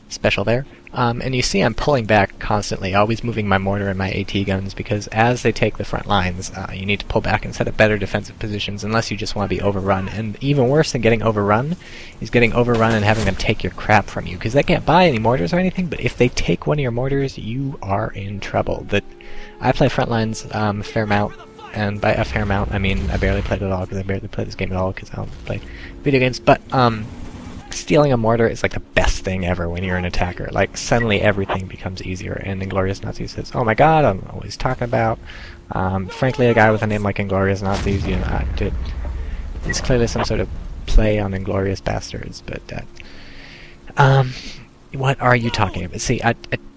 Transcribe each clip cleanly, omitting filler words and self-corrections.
special there. And you see I'm pulling back constantly, always moving my mortar and my AT guns, because as they take the front lines, you need to pull back and set up better defensive positions unless you just want to be overrun. And even worse than getting overrun is getting overrun and having them take your crap from you, because they can't buy any mortars or anything, but if they take one of your mortars, you are in trouble. I play front lines a fair amount, and by a fair amount, I mean I barely played at all, because I barely play this game at all, because I don't play video games, but stealing a mortar is like the best thing ever when you're an attacker. Like, suddenly everything becomes easier, and Inglorious Nazis says, oh my god, I'm always talking about. Frankly, a guy with a name like Inglorious Nazis, you know, it's clearly some sort of play on Inglorious Bastards, but what are you talking about? See,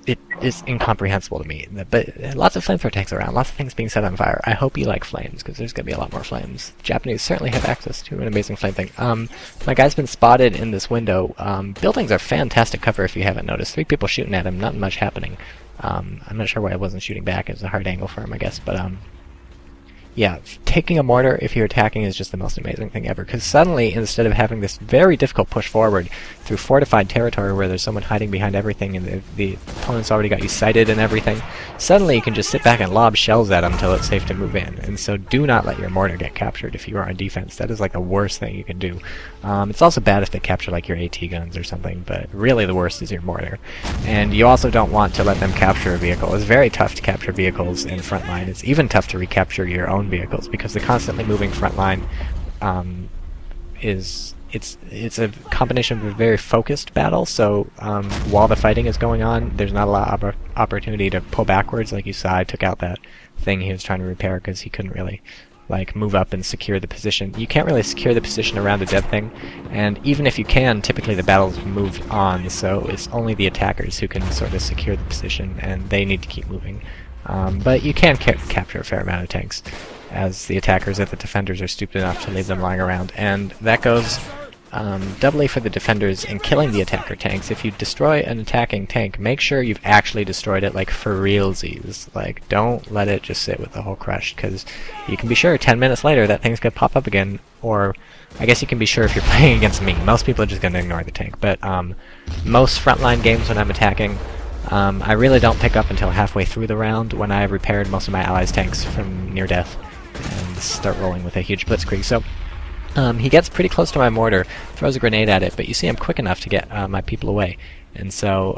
it is incomprehensible to me. But lots of flamethrower tanks around, lots of things being set on fire. I hope you like flames, because there's going to be a lot more flames. The Japanese certainly have access to an amazing flame thing. My guy's been spotted in this window. Buildings are fantastic cover if you haven't noticed. 3 people shooting at him, not much happening. I'm not sure why I wasn't shooting back. It was a hard angle for him, I guess, but yeah, taking a mortar if you're attacking is just the most amazing thing ever, because suddenly, instead of having this very difficult push forward through fortified territory where there's someone hiding behind everything and the opponent's already got you sighted and everything, suddenly you can just sit back and lob shells at them until it's safe to move in. And so do not let your mortar get captured if you are on defense. That is like the worst thing you can do. It's also bad if they capture like your AT guns or something, but really the worst is your mortar. And you also don't want to let them capture a vehicle. It's very tough to capture vehicles in frontline. It's even tough to recapture your own vehicles, because the constantly moving front line it's a combination of a very focused battle, so while the fighting is going on, there's not a lot of opportunity to pull backwards. Like you saw, I took out that thing he was trying to repair because he couldn't really like move up and secure the position. You can't really secure the position around a dead thing, and even if you can, typically the battle's moved on, so it's only the attackers who can sort of secure the position, and they need to keep moving. But you can capture a fair amount of tanks, as the attackers and the defenders are stupid enough to leave them lying around, and that goes doubly for the defenders in killing the attacker tanks. If you destroy an attacking tank, make sure you've actually destroyed it, like, for realsies. Like, don't let it just sit with the hull crushed, because you can be sure 10 minutes later that thing's gonna pop up again, or I guess you can be sure if you're playing against me. Most people are just gonna ignore the tank, but most frontline games when I'm attacking, I really don't pick up until halfway through the round, when I've repaired most of my allies' tanks from near death, and start rolling with a huge blitzkrieg. So he gets pretty close to my mortar, throws a grenade at it, but you see I'm quick enough to get my people away, and so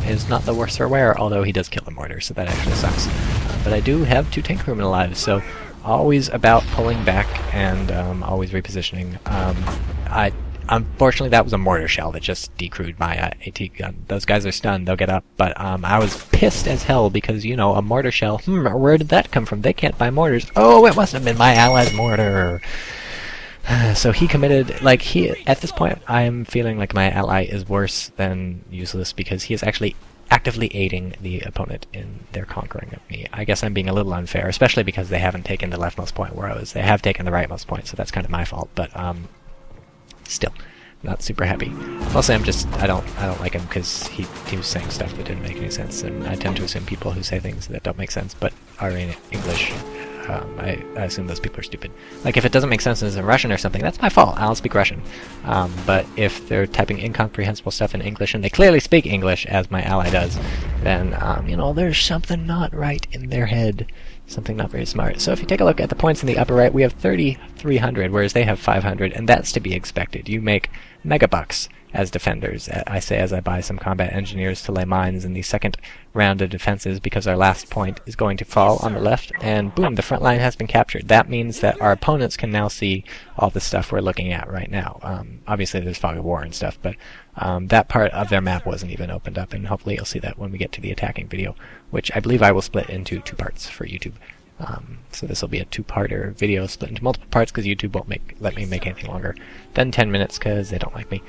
is not the worse for wear, although he does kill the mortar, so that actually sucks. But I do have 2 tank crewmen alive, so always about pulling back and always repositioning. Unfortunately, that was a mortar shell that just decrewed my AT gun. Those guys are stunned, they'll get up, but I was pissed as hell because, you know, a mortar shell, where did that come from? They can't buy mortars. Oh, it must have been my ally's mortar! So he committed, like, at this point, I am feeling like my ally is worse than useless, because he is actually actively aiding the opponent in their conquering of me. I guess I'm being a little unfair, especially because they haven't taken the leftmost point where I was. They have taken the rightmost point, so that's kind of my fault, but, still, not super happy. Mostly I don't like him because he was saying stuff that didn't make any sense, and I tend to assume people who say things that don't make sense but are in English, I assume those people are stupid. Like, if it doesn't make sense and it's in Russian or something, that's my fault. I'll speak Russian. But if they're typing incomprehensible stuff in English, and they clearly speak English, as my ally does, then, you know, there's something not right in their head. Something not very smart. So if you take a look at the points in the upper right, we have 3,300, whereas they have 500, and that's to be expected. You make megabucks as defenders. I say as I buy some combat engineers to lay mines in the second round of defenses, because our last point is going to fall on the left, and boom, the front line has been captured. That means that our opponents can now see all the stuff we're looking at right now. Obviously there's fog of war and stuff, but that part of their map wasn't even opened up, and hopefully you'll see that when we get to the attacking video, which I believe I will split into 2 parts for YouTube. So this will be a 2-parter video split into multiple parts, because YouTube won't let me make anything longer than 10 minutes, because they don't like me.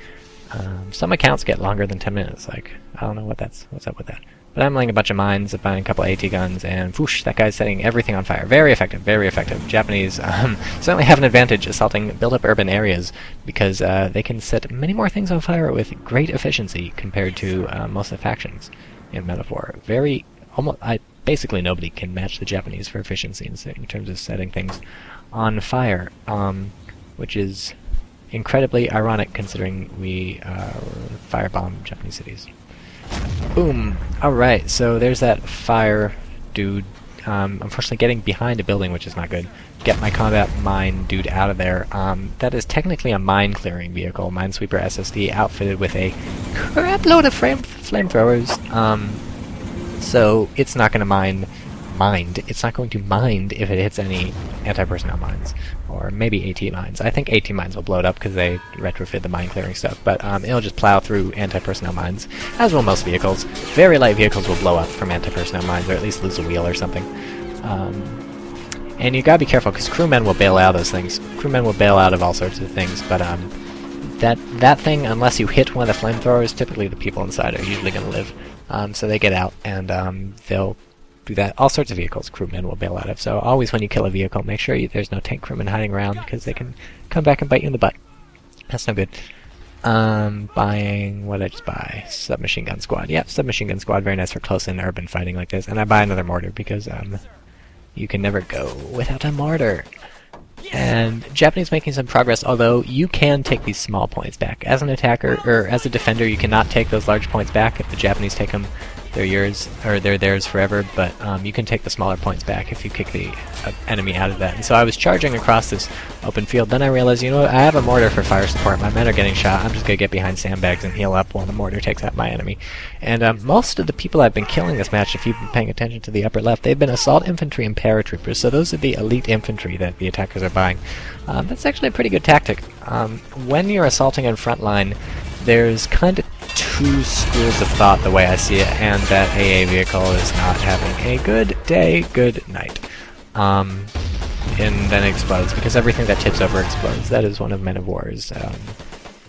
Some accounts get longer than 10 minutes, like, I don't know what's up with that. But I'm laying a bunch of mines, buying a couple AT guns, and whoosh, that guy's setting everything on fire. Very effective, very effective. Japanese certainly have an advantage assaulting built-up urban areas, because they can set many more things on fire with great efficiency compared to most of the factions in Men of War. Basically nobody can match the Japanese for efficiency in terms of setting things on fire, which is incredibly ironic considering we firebomb Japanese cities. Boom! Alright, so there's that fire dude. Unfortunately getting behind a building, which is not good. Get my combat mine dude out of there. That is technically a mine clearing vehicle, Minesweeper SSD, outfitted with a crap load of flamethrowers. So it's not going to it's not going to mind if it hits any anti-personnel mines, or maybe AT mines. I think AT mines will blow it up because they retrofit the mine clearing stuff, but it'll just plow through anti-personnel mines, as will most vehicles. Very light vehicles will blow up from anti-personnel mines, or at least lose a wheel or something. And you gotta be careful, because crewmen will bail out of those things. Crewmen will bail out of all sorts of things, but that thing, unless you hit one of the flamethrowers, typically the people inside are usually gonna live. So they get out, and they'll do that. All sorts of vehicles crewmen will bail out of, so always when you kill a vehicle, make sure there's no tank crewmen hiding around, because they can come back and bite you in the butt. That's no good. Buying, what did I just buy? Submachine gun squad. Yeah, submachine gun squad, very nice for close-in urban fighting like this. And I buy another mortar, because you can never go without a mortar. And Japanese making some progress, although you can take these small points back. As an attacker, or as a defender, you cannot take those large points back. If the Japanese take them, they're yours, or they're theirs forever, but you can take the smaller points back if you kick the enemy out of that. And so I was charging across this open field, then I realized, you know what, I have a mortar for fire support, my men are getting shot, I'm just gonna get behind sandbags and heal up while the mortar takes out my enemy. And most of the people I've been killing this match, if you've been paying attention to the upper left, they've been assault infantry and paratroopers, so those are the elite infantry that the attackers are buying. That's actually a pretty good tactic. When you're assaulting in front line, there's kind of two schools of thought the way I see it, and that AA vehicle is not having a good day, good night. And then it explodes, because everything that tips over explodes. That is one of Men of War's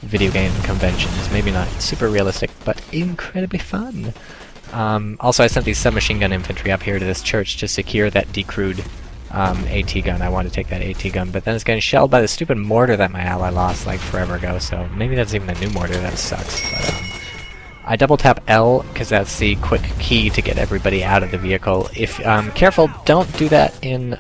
video game conventions. Maybe not super realistic, but incredibly fun. Also, I sent these submachine gun infantry up here to this church to secure that decrewed AT gun. I want to take that AT gun, but then it's getting shelled by the stupid mortar that my ally lost like forever ago, so maybe that's even a new mortar. That sucks. But I double tap L because that's the quick key to get everybody out of the vehicle. If careful, don't do that in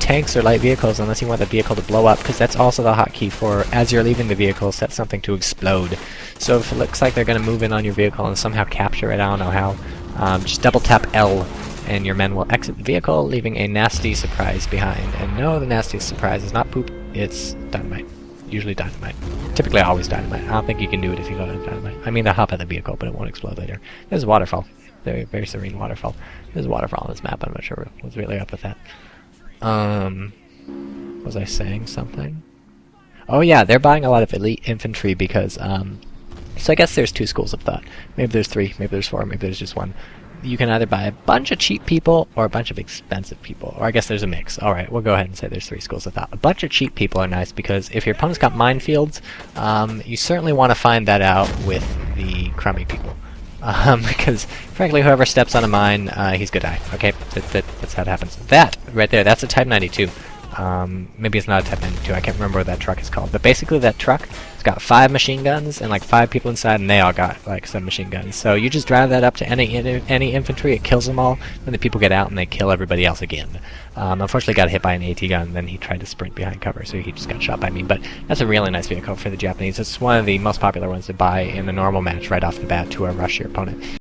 tanks or light vehicles unless you want the vehicle to blow up, because that's also the hotkey for, as you're leaving the vehicle, set something to explode. So if it looks like they're going to move in on your vehicle and somehow capture it, I don't know how, just double tap L and your men will exit the vehicle, leaving a nasty surprise behind. And no, the nastiest surprise is not poop, it's dynamite. Usually dynamite. Typically always dynamite. I don't think you can do it if you go to dynamite. I mean, they'll hop at the vehicle, but it won't explode later. There's a waterfall. Very, very serene waterfall. There's a waterfall on this map, I'm not sure what's really up with that. Was I saying something? Oh yeah, they're buying a lot of elite infantry because, so I guess there's two schools of thought. Maybe there's three, maybe there's four, maybe there's just one. You can either buy a bunch of cheap people or a bunch of expensive people. Or I guess there's a mix. Alright, we'll go ahead and say there's three schools of thought. A bunch of cheap people are nice because if your opponent's got minefields, you certainly want to find that out with the crummy people. Because, frankly, whoever steps on a mine, he's gonna die. Okay? That's how it happens. That, right there, that's a Type 92. Maybe it's not a Type 92, I can't remember what that truck is called. But basically that truck, it's got 5 machine guns and like 5 people inside, and they all got like some machine guns. So you just drive that up to any infantry, it kills them all, then the people get out and they kill everybody else again. Unfortunately got hit by an AT gun, then he tried to sprint behind cover, so he just got shot by me. But that's a really nice vehicle for the Japanese. It's one of the most popular ones to buy in a normal match right off the bat to rush your opponent.